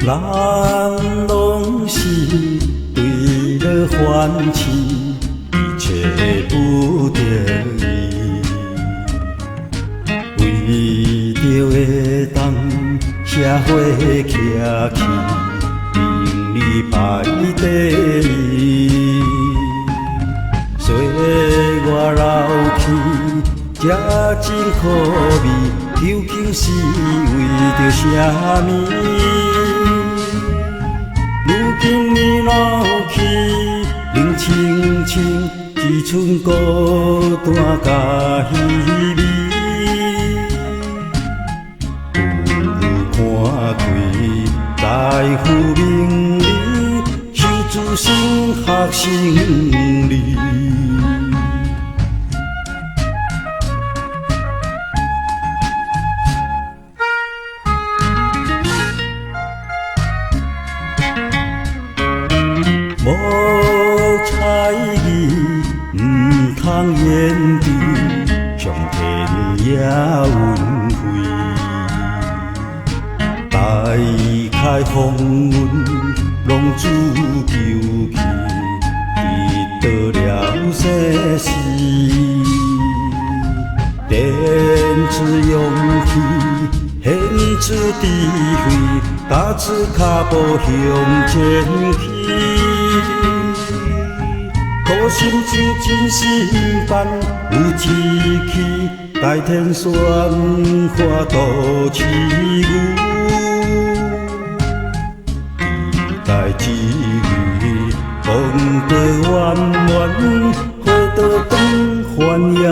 人拢是为了欢喜，一切不得已，为着会当社会徛起，名利排第一。岁月老去，才真可味，究竟是为着啥物？如今你老去，冷清清，只剩孤单甲稀微。不如看开，财富名利，守自身学生理。无彩艺，唔通言志，上天也运费。大开风云，浪子求去，得到了世事。点出勇气，献出智慧，踏出脚步向前去。苦心就真心办，有志气，代天宣化度赐予。期待机遇，功德圆满，花朵灯环耀。